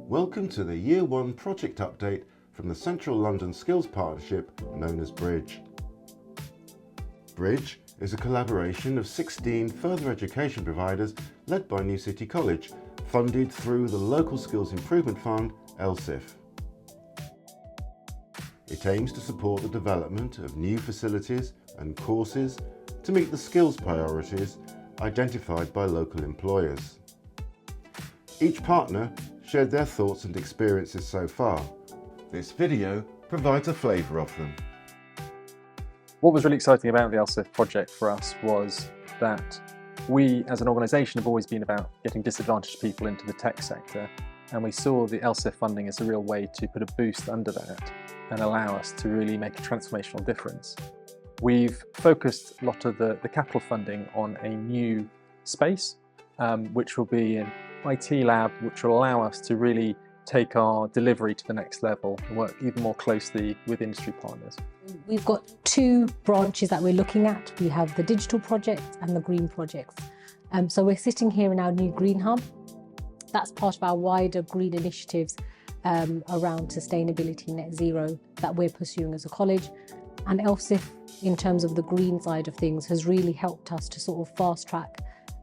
Welcome to the Year 1 project update from the Central London Skills Partnership known as Bridge. Bridge is a collaboration of 16 further education providers led by New City College, funded through the Local Skills Improvement Fund, LSIF. It aims to support the development of new facilities and courses to meet the skills priorities identified by local employers. Each partner shared their thoughts and experiences so far. This video provides a flavour of them. What was really exciting about the LSIF project for us was that we as an organisation have always been about getting disadvantaged people into the tech sector, and we saw the LSIF funding as a real way to put a boost under that and allow us to really make a transformational difference. We've focused a lot of the capital funding on a new space, which will be an IT lab, which will allow us to really take our delivery to the next level and work even more closely with industry partners. We've got two branches that we're looking at. We have the digital projects and the green projects. So we're sitting here in our new green hub. That's part of our wider green initiatives around sustainability net zero that we're pursuing as a college. And LSIF, in terms of the green side of things, has really helped us to sort of fast track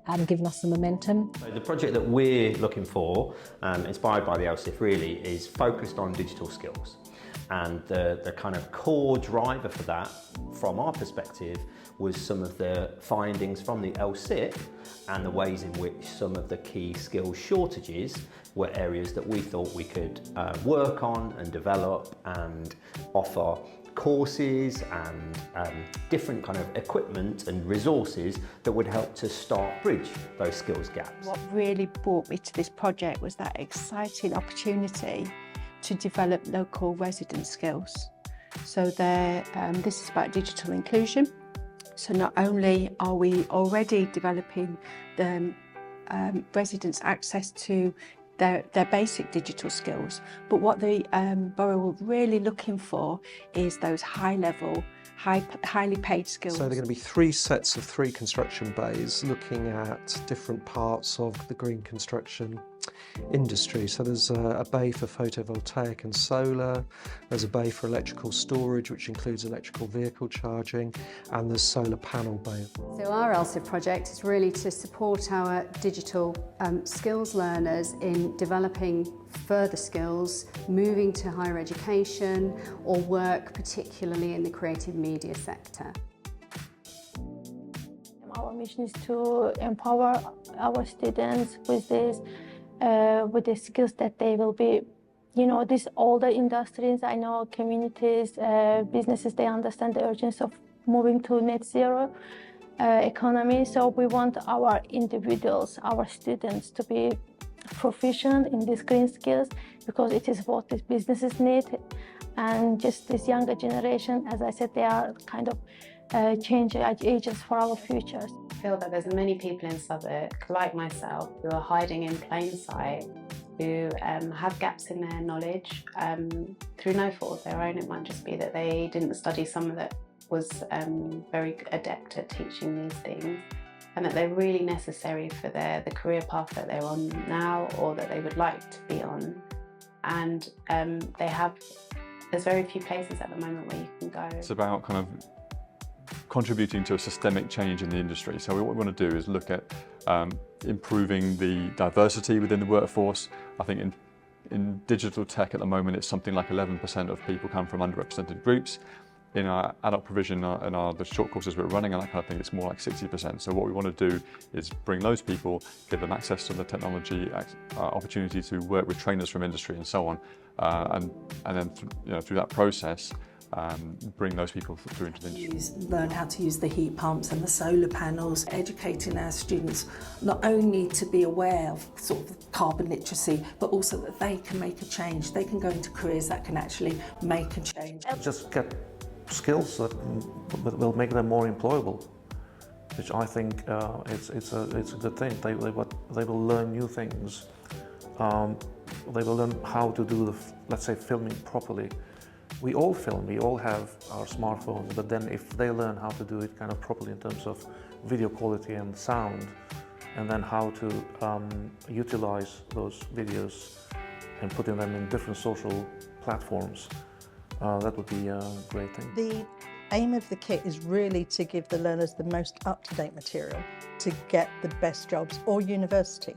and given us some momentum. So the project that we're looking for, inspired by the LSIF really, is focused on digital skills. And the kind of core driver for that, from our perspective, was some of the findings from the LSIF and the ways in which some of the key skills shortages were areas that we thought we could work on and develop and offer courses and different kind of equipment and resources that would help to bridge those skills gaps. What really brought me to this project was that exciting opportunity to develop local resident skills. So this is about digital inclusion. So not only are we already developing the residents' access to their basic digital skills, but what the borough were really looking for is those high-level, highly paid skills. So there are going to be three sets of 3 construction bays looking at different parts of the green construction industry. So there's a bay for photovoltaic and solar, there's a bay for electrical storage, which includes electrical vehicle charging, and there's solar panel bay. So our LSIF project is really to support our digital skills learners in developing further skills, moving to higher education or work particularly in the creative media sector. Our mission is to empower our students with the skills that they will be, all the industries, I know communities, businesses, they understand the urgency of moving to net zero economy. So we want our individuals, our students to be proficient in these green skills because it is what these businesses need. And just this younger generation, as I said, they are kind of change agents for our futures. I feel that there's many people in Southwark, like myself, who are hiding in plain sight, who have gaps in their knowledge through no fault of their own. It might just be that they didn't study someone that was very adept at teaching these things, and that they're really necessary for the career path that they're on now or that they would like to be on. And there's very few places at the moment where you can go. It's about kind of contributing to a systemic change in the industry. So what we want to do is look at improving the diversity within the workforce. I think in digital tech at the moment, it's something like 11% of people come from underrepresented groups. In our adult provision and the short courses we're running and that kind of thing, it's more like 60%. So what we want to do is bring those people, give them access to the technology, opportunity to work with trainers from industry and so on, and then through that process, bring those people through into the industry. Learn how to use the heat pumps and the solar panels, educating our students not only to be aware of sort of carbon literacy, but also that they can make a change. They can go into careers that can actually make a change. Just get skills that will make them more employable, which I think it's a good thing. They will learn new things. They will learn how to do let's say, filming properly. We all film, we all have our smartphones, but then if they learn how to do it kind of properly in terms of video quality and sound, and then how to utilize those videos and putting them in different social platforms, that would be a great thing. The aim of the kit is really to give the learners the most up-to-date material to get the best jobs or university.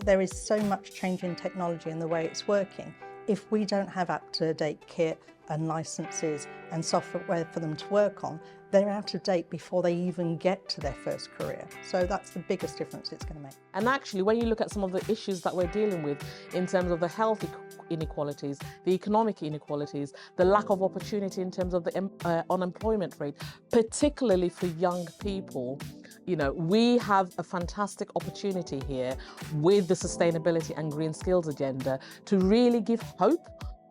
There is so much change in technology and the way it's working. If we don't have up-to-date kit and licenses and software for them to work on, they're out of date before they even get to their first career. So that's the biggest difference it's going to make. And actually, when you look at some of the issues that we're dealing with in terms of the health inequalities, the economic inequalities, the lack of opportunity in terms of the unemployment rate, particularly for young people, you know, we have a fantastic opportunity here with the sustainability and green skills agenda to really give hope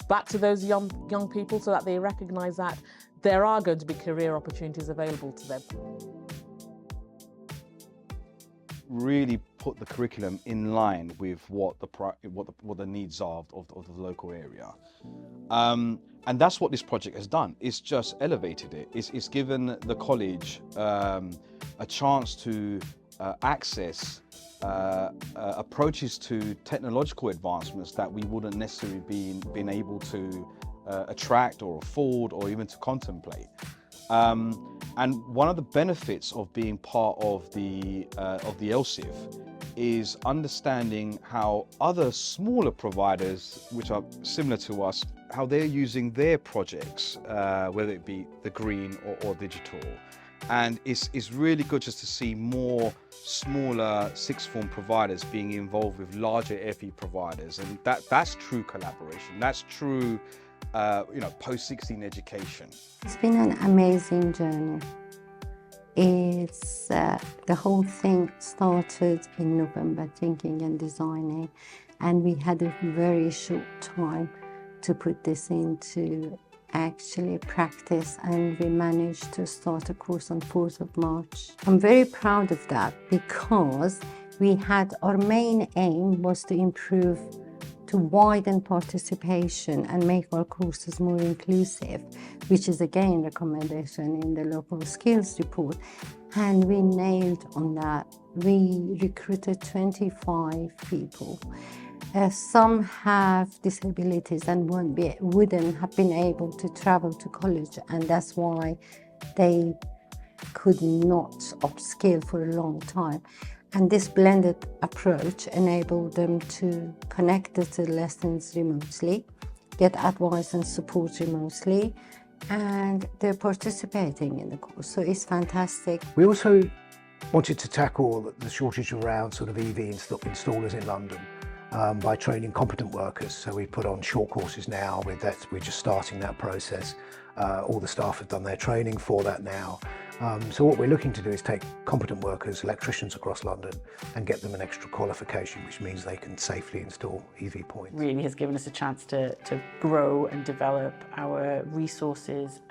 back to those young people so that they recognise that there are going to be career opportunities available to them. Really put the curriculum in line with what the needs are of the local area. And that's what this project has done. It's just elevated it. It's given the college a chance to access approaches to technological advancements that we wouldn't necessarily been able to attract or afford or even to contemplate. And one of the benefits of being part of the LSIF is understanding how other smaller providers, which are similar to us, how they're using their projects, whether it be the green or digital. And it's really good just to see more smaller sixth form providers being involved with larger FE providers, and that's true collaboration. That's true, post-16 education. It's been an amazing journey. It's the whole thing started in November, thinking and designing, and we had a very short time to put this into actually practice, and we managed to start a course on 4th of March. I'm very proud of that because our main aim was to widen participation and make our courses more inclusive, which is again recommendation in the local skills report, and we nailed on that. We recruited 25 people. Some have disabilities and wouldn't have been able to travel to college, and that's why they could not upskill for a long time. And this blended approach enabled them to connect to the lessons remotely, get advice and support remotely, and they're participating in the course. So it's fantastic. We also wanted to tackle the shortage around sort of EV installers in London by training competent workers. So we put on short courses now. We're just starting that process. All the staff have done their training for that now. So what we're looking to do is take competent workers, electricians across London, and get them an extra qualification, which means they can safely install EV points. Really has given us a chance to grow and develop our resources,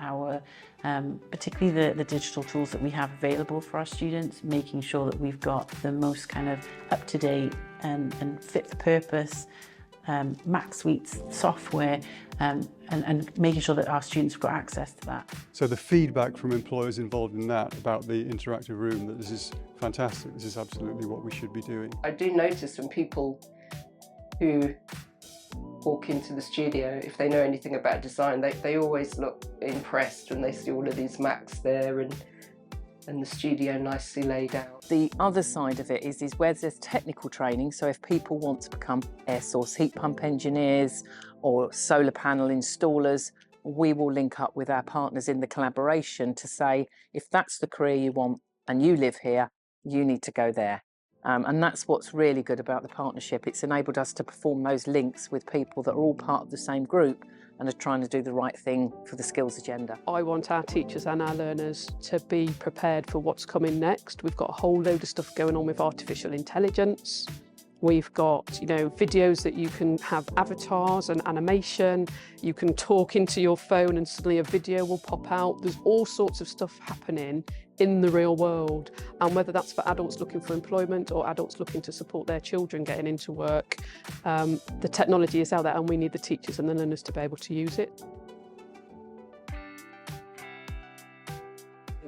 particularly the digital tools that we have available for our students, making sure that we've got the most kind of up-to-date and fit for purpose Mac suites software, and making sure that our students have got access to that. So the feedback from employers involved in that about the interactive room, that this is fantastic, this is absolutely what we should be doing. I do notice when people who walk into the studio, if they know anything about design, they always look impressed when they see all of these Macs there and the studio nicely laid out. The other side of it is where there's technical training, so if people want to become air source heat pump engineers or solar panel installers, we will link up with our partners in the collaboration to say, if that's the career you want and you live here, you need to go there. And that's what's really good about the partnership. It's enabled us to perform those links with people that are all part of the same group and are trying to do the right thing for the skills agenda. I want our teachers and our learners to be prepared for what's coming next. We've got a whole load of stuff going on with artificial intelligence. We've got, videos that you can have avatars and animation. You can talk into your phone and suddenly a video will pop out. There's all sorts of stuff happening in the real world. And whether that's for adults looking for employment or adults looking to support their children getting into work, the technology is out there and we need the teachers and the learners to be able to use it.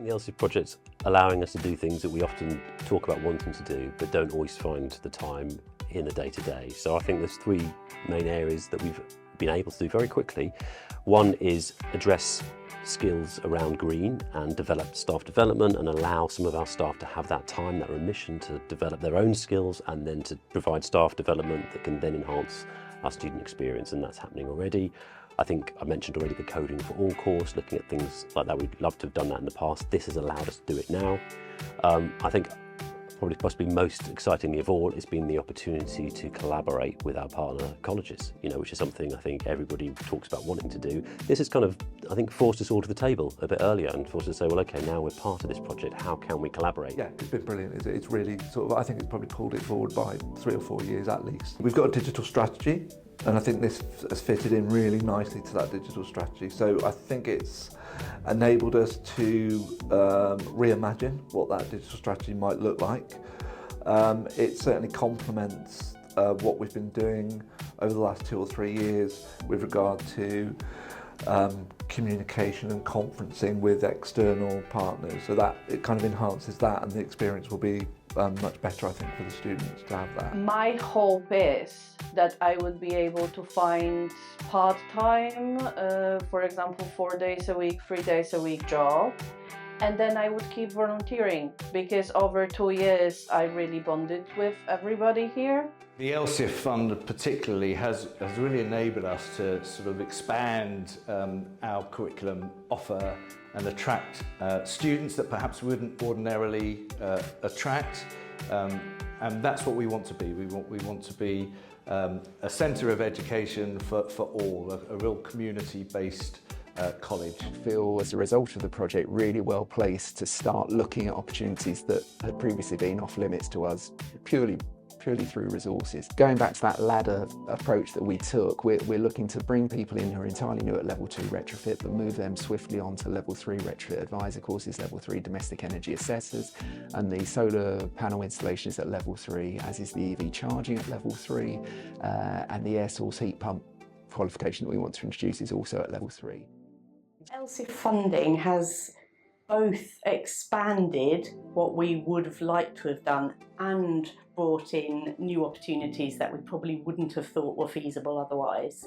The LSIF project's allowing us to do things that we often talk about wanting to do, but don't always find the time in the day-to-day. So I think there's three main areas that we've been able to do very quickly. One is address skills around green and develop staff development and allow some of our staff to have that time, that remission to develop their own skills and then to provide staff development that can then enhance our student experience, and that's happening already. I think I mentioned already the Coding for All course, looking at things like that. We'd love to have done that in the past. This has allowed us to do it now. I think probably possibly most excitingly of all, it's been the opportunity to collaborate with our partner colleges, which is something I think everybody talks about wanting to do. This has kind of, I think, forced us all to the table a bit earlier and forced us to say, well, okay, now we're part of this project, how can we collaborate? Yeah, it's been brilliant. It's really sort of, I think it's probably pulled it forward by 3 or 4 years at least. We've got a digital strategy, and I think this has fitted in really nicely to that digital strategy. So I think it's enabled us to reimagine what that digital strategy might look like. It certainly complements what we've been doing over the last 2 or 3 years with regard to communication and conferencing with external partners. So that it kind of enhances that, and the experience will be much better, I think, for the students to have that. My hope is that I would be able to find part-time, for example, 4 days a week, 3 days a week job. And then I would keep volunteering, because over 2 years I really bonded with everybody here. The LSIF Fund particularly has really enabled us to sort of expand our curriculum offer and attract students that perhaps wouldn't ordinarily attract. And that's what we want to be. We want to be a centre of education for all, a real community-based college. I feel as a result of the project really well placed to start looking at opportunities that had previously been off limits to us purely through resources. Going back to that ladder approach that we took, we're looking to bring people in who are entirely new at level 2 retrofit, but move them swiftly on to level 3 retrofit advisor courses, level 3 domestic energy assessors, and the solar panel installations at level 3, as is the EV charging at level 3, and the air source heat pump qualification that we want to introduce is also at level 3. LSIF funding has both expanded what we would have liked to have done and brought in new opportunities that we probably wouldn't have thought were feasible otherwise.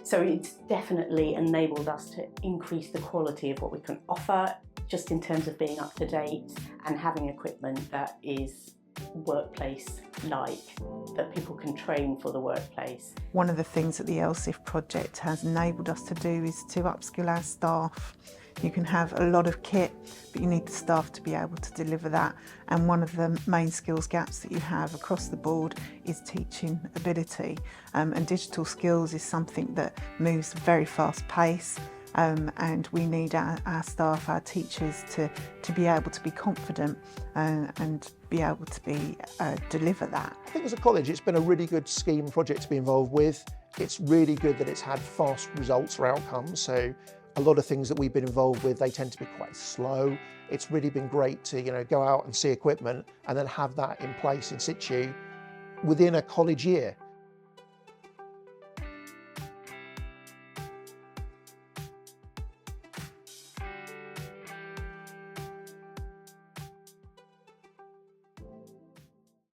So it's definitely enabled us to increase the quality of what we can offer, just in terms of being up to date and having equipment that is workplace-like, that people can train for the workplace. One of the things that the LSIF project has enabled us to do is to upskill our staff. You can have a lot of kit, but you need the staff to be able to deliver that. And one of the main skills gaps that you have across the board is teaching ability. And digital skills is something that moves very fast pace. And we need our staff, our teachers, to be able to be confident and be able to deliver that. I think as a college it's been a really good scheme project to be involved with. It's really good that it's had fast results or outcomes, so a lot of things that we've been involved with, they tend to be quite slow. It's really been great to go out and see equipment and then have that in place in situ within a college year.